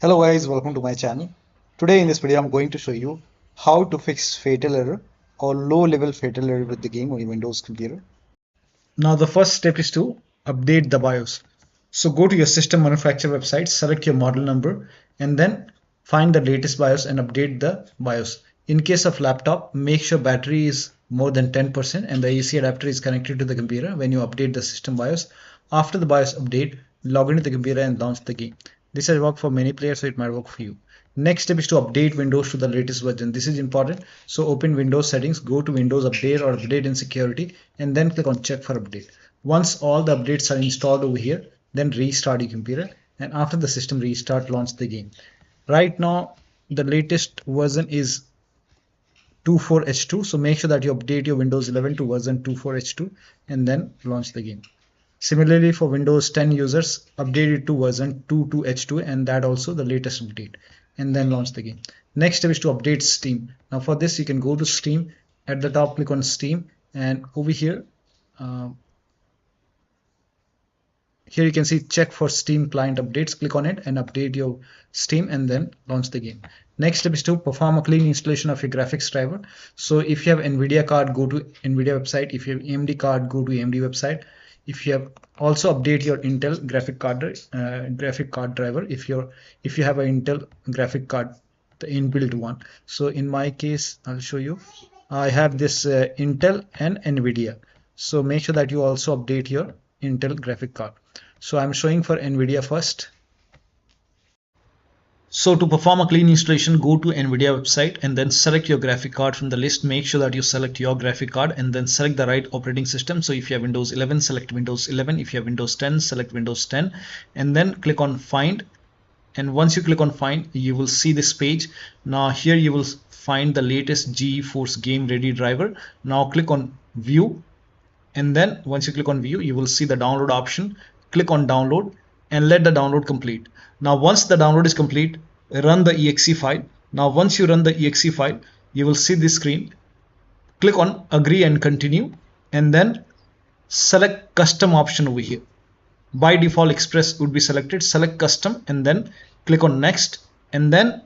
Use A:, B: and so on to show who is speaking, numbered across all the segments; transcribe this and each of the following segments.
A: Hello guys, welcome to my channel. Today in this video I'm going to show you how to fix fatal error or low level fatal error with the game on your Windows computer. Now the first step is to update the BIOS. So go to your system manufacturer website, select your model number and then find the latest BIOS and update the BIOS. In case of laptop, make sure battery is more than 10% and the AC adapter is connected to the computer when you update the system BIOS. After the BIOS update, log into the computer and launch the game. This has worked for many players, so it might work for you. Next step is to update Windows to the latest version. This is important. So open Windows settings, go to Windows Update or Update in Security, and then click on Check for Update. Once all the updates are installed over here, then restart your computer. And after the system restart, launch the game. Right now, the latest version is 24H2. So make sure that you update your Windows 11 to version 24H2 and then launch the game. Similarly, for Windows 10 users, update it to version 22H2 and that also the latest update, and then launch the game. Next step is to update Steam. Now for this, you can go to Steam. At the top, click on Steam, and over here, you can see check for Steam client updates. Click on it and update your Steam and then launch the game. Next step is to perform a clean installation of your graphics driver. So if you have NVIDIA card, go to NVIDIA website. If you have AMD card, go to AMD website. If you have also update your Intel graphic card driver if you have an Intel graphic card, the inbuilt one. So in my case, I'll show you. I have this Intel and NVIDIA. So make sure that you also update your Intel graphic card. So I'm showing for NVIDIA first. So to perform a clean installation, go to NVIDIA website and then select your graphic card from the list. Make sure that you select your graphic card and then select the right operating system. So if you have Windows 11, select Windows 11. If you have Windows 10, select Windows 10 and then click on Find. And once you click on Find, you will see this page. Now here you will find the latest GeForce Game Ready driver. Now click on View, and then once you click on View, you will see the download option. Click on Download and let the download complete. Now once the download is complete, run the exe file. Now once you run the exe file, you will see this screen. Click on Agree and Continue and then select Custom option over here. By default Express would be selected. Select Custom and then click on Next, and then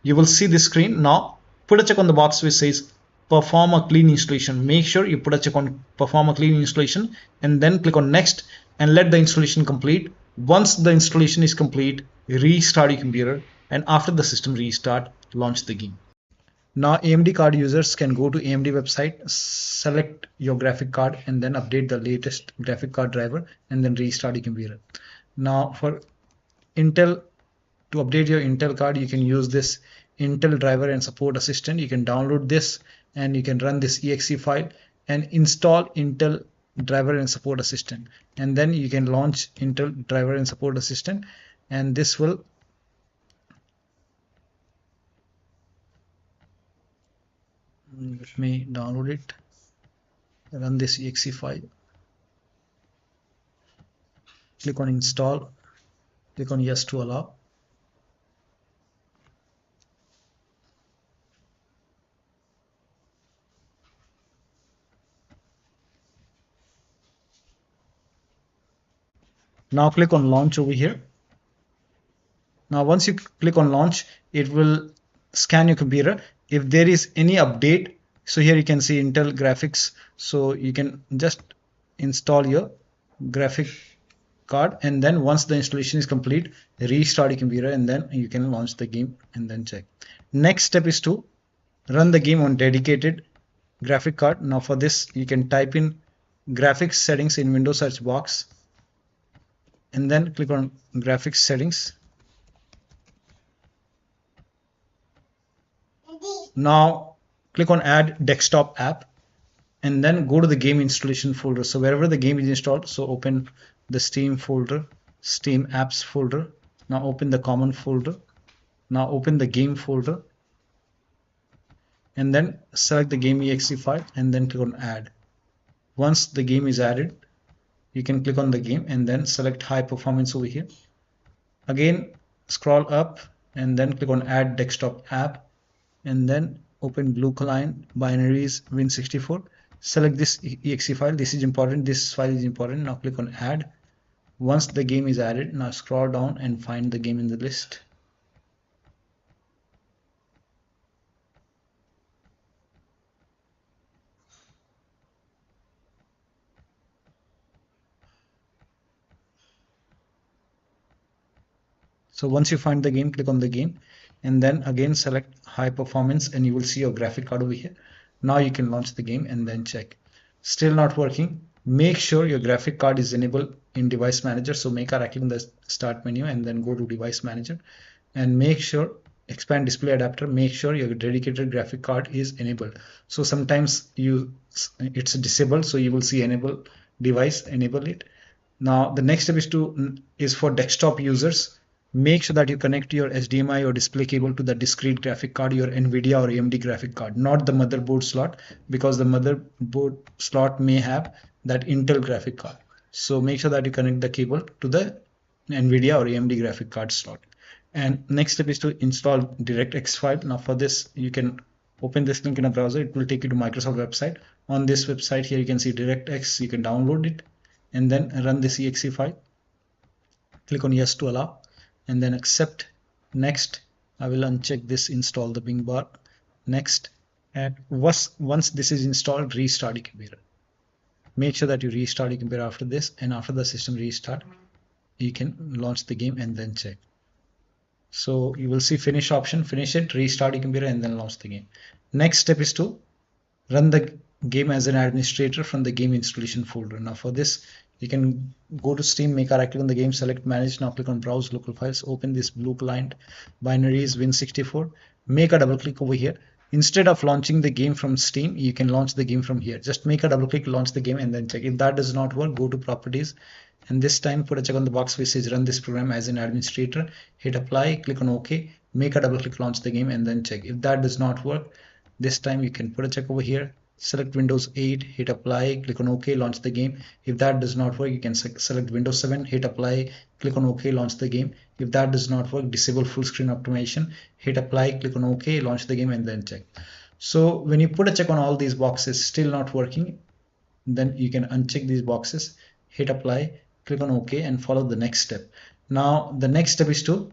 A: you will see this screen. Now put a check on the box which says Perform a clean installation. Make sure you put a check on Perform a clean installation and then click on Next and let the installation complete. Once the installation is complete, restart your computer, and after the system restart, launch the game. Now AMD card users can go to AMD website, select your graphic card and then update the latest graphic card driver and then restart your computer. Now for Intel, to update your Intel card, you can use this Intel driver and support assistant. You can download this and you can run this exe file and install Intel driver and support assistant, and then you can launch Intel driver and support assistant, and this will let me download it, run this exe file, click on install, click on yes to allow. Now click on launch over here. Now once you click on launch, it will scan your computer. If there is any update, so here you can see Intel graphics, so you can just install your graphic card, and then once the installation is complete, restart your computer and then you can launch the game and then check. Next step is to run the game on dedicated graphic card. Now for this, you can type in graphics settings in Windows search box and then click on graphics settings. Now click on add desktop app and then go to the game installation folder. So wherever the game is installed, so open the Steam folder, Steam apps folder. Now open the common folder. Now open the game folder and then select the game exe file and then click on add. Once the game is added, you can click on the game and then select high performance over here. Again, scroll up and then click on add desktop app and then open blue client binaries Win64. Select this exe file. This is important. This file is important. Now click on add Once the game is added, now scroll down and find the game in the list. So once you find the game, click on the game and then again select high performance and you will see your graphic card over here. Now you can launch the game and then check. Still not working. Make sure your graphic card is enabled in device manager. So make a right click in the start menu and then go to device manager and make sure expand display adapter, make sure your dedicated graphic card is enabled. So sometimes it's disabled, so you will see enable device, enable it. Now the next step is for desktop users. Make sure that you connect your HDMI or display cable to the discrete graphic card, your NVIDIA or AMD graphic card, not the motherboard slot, because the motherboard slot may have that Intel graphic card. So make sure that you connect the cable to the NVIDIA or AMD graphic card slot. And next step is to install DirectX file. Now for this, you can open this link in a browser. It will take you to Microsoft website. On this website here, you can see DirectX. You can download it and then run this exe file. Click on yes to allow and then accept. Next, I will uncheck this install the Bing bar. Next, and once this is installed, restart your computer. Make sure that you restart your computer after this, and after the system restart, you can launch the game and then check. So you will see finish option, finish it, restart your computer and then launch the game. Next step is to run the game as an administrator from the game installation folder. Now for this, you can go to Steam, make a right click on the game, select manage. Now click on browse local files, open this blue client binaries Win64, make a double click over here. Instead of launching the game from Steam, you can launch the game from here. Just make a double click, launch the game and then check. If that does not work, go to properties and this time put a check on the box which says run this program as an administrator, hit apply, click on OK, make a double click, launch the game and then check. If that does not work, this time you can put a check over here, select Windows 8, hit apply, click on OK, launch the game. If that does not work, you can select Windows 7, hit apply, click on OK, launch the game. If that does not work, disable full screen optimization, hit apply, click on OK, launch the game and then check. So when you put a check on all these boxes still not working, then you can uncheck these boxes, hit apply, click on OK and follow the next step. Now the next step is to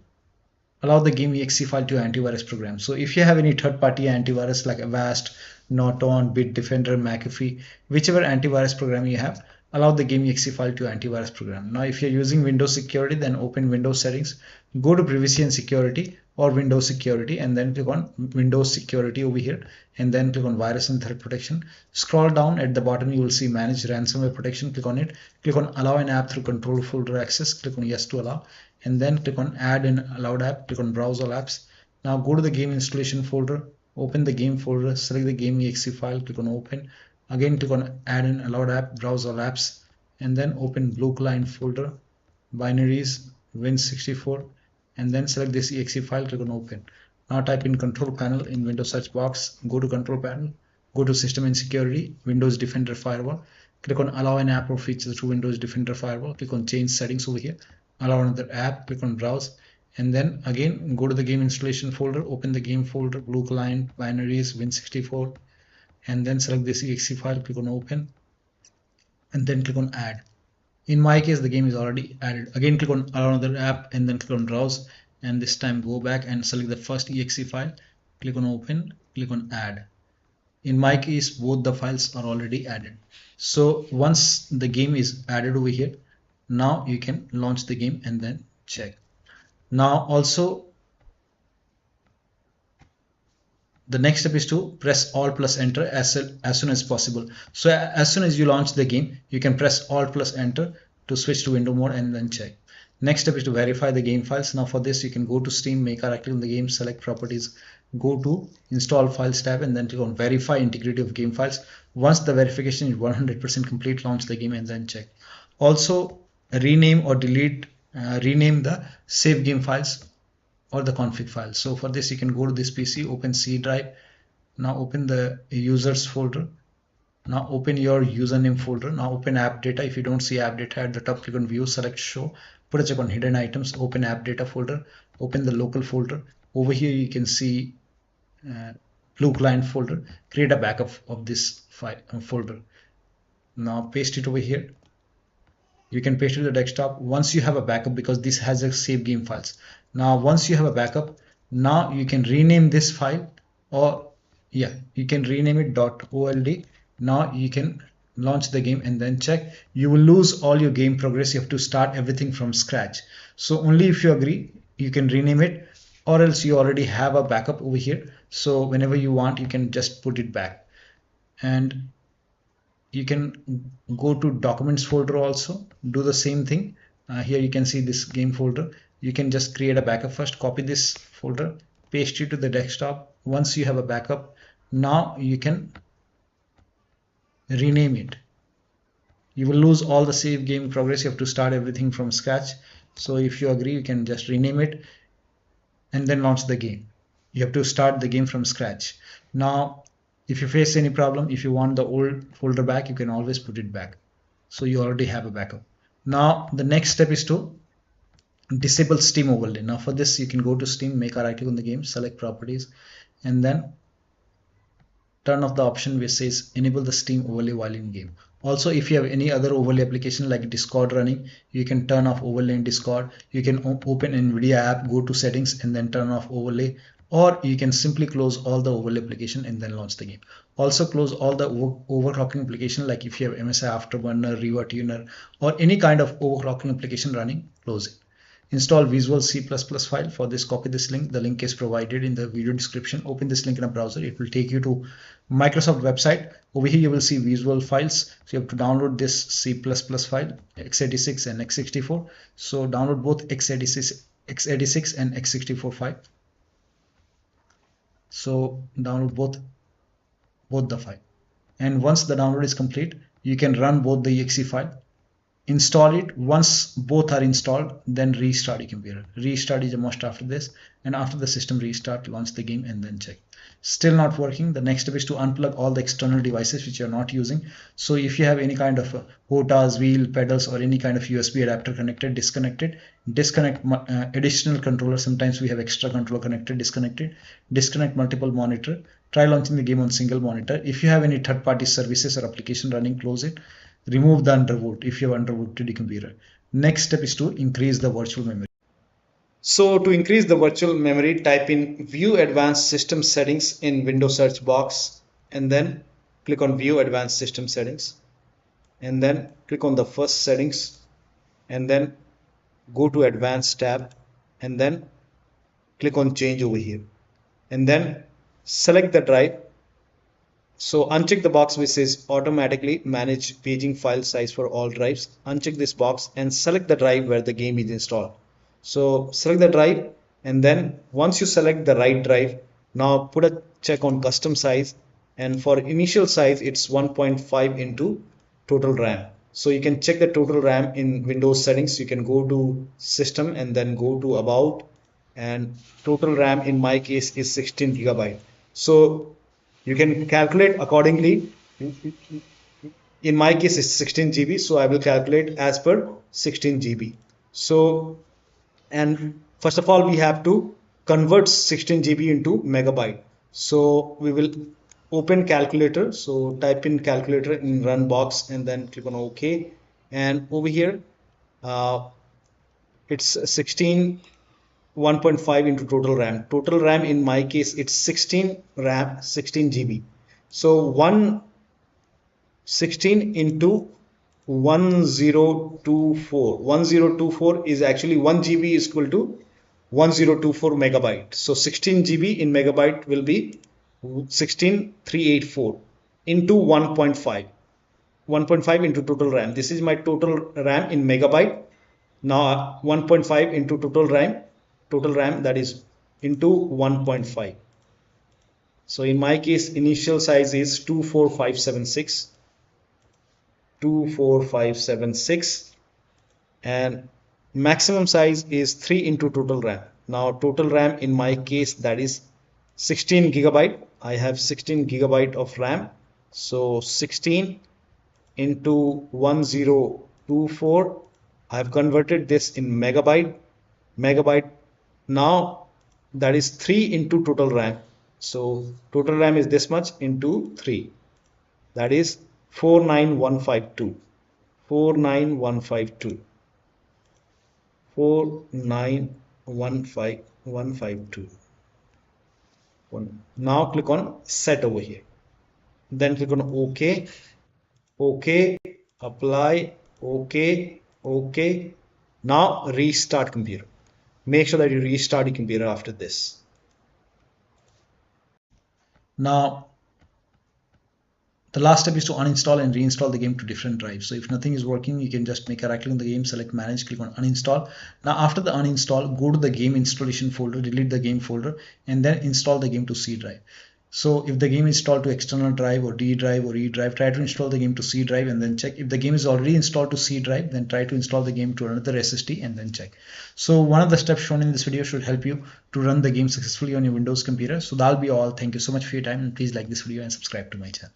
A: allow the game exe file to antivirus program. So if you have any third-party antivirus like Avast, Norton, Bitdefender, McAfee, whichever antivirus program you have, allow the game exe file to antivirus program. Now if you're using Windows security, then open Windows settings, go to privacy and security or Windows security and then click on Windows security over here and then click on virus and threat protection. Scroll down at the bottom, you will see manage ransomware protection, click on it, click on allow an app through control folder access, click on yes to allow and then click on add an allowed app, click on browse all apps. Now go to the game installation folder, open the game folder, select the game exe file, click on open, again click on add an allowed app, browse all apps and then open blue client folder, binaries, Win64 and then select this exe file, click on open. Now type in control panel in Windows search box, go to control panel, go to system and security, Windows Defender Firewall, click on allow an app or feature through Windows Defender Firewall, click on change settings over here, allow another app, click on browse and then again go to the game installation folder, open the game folder, blue client, binaries, Win64 and then select this exe file, click on open and then click on add. In my case, the game is already added. Again, click on allow another app and then click on browse and this time go back and select the first exe file, click on open, click on add. In my case, both the files are already added. So once the game is added over here, now you can launch the game and then check. Now also the next step is to press Alt plus enter as soon as possible. So as soon as you launch the game, you can press Alt plus enter to switch to window mode and then check. Next step is to verify the game files. Now for this, you can go to Steam, make a right click on the game, select properties, go to install files tab and then click on verify integrity of game files. Once the verification is 100% complete, launch the game and then check. Also rename or delete, rename the save game files or the config file. So for this, you can go to this PC, open C drive. Now open the users folder. Now open your username folder. Now open app data. If you don't see app data at the top, click on view, select show, put a check on hidden items, open app data folder, open the local folder. Over here, you can see blue client folder, create a backup of this file folder. Now paste it over here. You can paste it to the desktop once you have a backup, because this has a save game files. Now once you have a backup, now you can rename this file, or yeah, you can rename it .old. Now you can launch the game and then check. You will lose all your game progress. You have to start everything from scratch. So only if you agree, you can rename it, or else you already have a backup over here. So whenever you want, you can just put it back. And you can go to documents folder, also do the same thing. Here you can see this game folder. You can just create a backup first, copy this folder, paste it to the desktop. Once you have a backup, now you can rename it. You will lose all the save game progress. You have to start everything from scratch. So if you agree, you can just rename it and then launch the game. You have to start the game from scratch. Now if you face any problem, if you want the old folder back, you can always put it back. So you already have a backup. Now the next step is to disable Steam overlay. Now for this, you can go to Steam, make a right click on the game, select properties, and then turn off the option which says enable the Steam overlay while in game. Also, if you have any other overlay application like Discord running, you can turn off overlay in Discord. You can open NVIDIA app, go to settings, and then turn off overlay. Or you can simply close all the overlay application and then launch the game. Also close all the overclocking application, like if you have MSI Afterburner, RivaTuner, or any kind of overclocking application running, close it. Install Visual C++ file. For this, copy this link. The link is provided in the video description. Open this link in a browser. It will take you to Microsoft website. Over here you will see visual files. So you have to download this C++ file, x86 and x64. So download both x86 and x64 file. So download both the file. And once the download is complete, you can run both the exe file. Install it. Once both are installed, then restart your computer. Restart is a must after this, and after the system restart, launch the game and then check. Still not working. The next step is to unplug all the external devices which you're not using. So if you have any kind of hotas, wheel, pedals, or any kind of USB adapter connected, disconnect it. Disconnect additional controller. Sometimes we have extra controller connected, disconnected. Disconnect multiple monitor. Try launching the game on single monitor. If you have any third-party services or application running, close it. Remove the undervolt if you have undervolted your computer. Next step is to increase the virtual memory. So to increase the virtual memory, type in View Advanced System Settings in Windows search box, and then click on View Advanced System Settings, and then click on the first settings, and then go to Advanced tab, and then click on Change over here, and then select the drive. So uncheck the box which says automatically manage paging file size for all drives. Uncheck this box and select the drive where the game is installed. So select the drive, and then once you select the right drive, now put a check on custom size, and for initial size it's 1.5 into total RAM. So you can check the total RAM in Windows settings. You can go to system and then go to about, and total RAM in my case is 16 GB. So you can calculate accordingly. In my case it's 16 GB, so I will calculate as per 16 GB. So, and first of all we have to convert 16 GB into megabyte. So we will open calculator. So type in calculator in run box and then click on OK, and over here it's 1.5 into total RAM. Total RAM in my case it's 16 GB. So 116 into 1024. 1024 is actually 1 GB is equal to 1024 megabyte. So 16 GB in megabyte will be 16384 into 1.5. 1.5 into total RAM. This is my total RAM in megabyte. Now 1.5 into total RAM, that is into 1.5. So in my case initial size is 24576, and maximum size is 3 into total RAM. Now total RAM in my case, that is 16 GB. I have 16 GB of RAM. So 16 into 1024, I have converted this in megabyte. Now that is 3 into total RAM. So total RAM is this much into 3, that is 49152. 49152. 4915152. Now click on set over here. Then click on OK. OK. Apply. OK. OK. Now restart computer. Make sure that you restart your computer after this. Now, the last step is to uninstall and reinstall the game to different drives. So if nothing is working, you can just make a right click on the game, select manage, click on uninstall. Now after the uninstall, go to the game installation folder, delete the game folder, and then install the game to C drive. So if the game is installed to external drive or D drive or E drive, try to install the game to C drive and then check. If the game is already installed to C drive, then try to install the game to another SSD and then check. So one of the steps shown in this video should help you to run the game successfully on your Windows computer. So that'll be all. Thank you so much for your time, and please like this video and subscribe to my channel.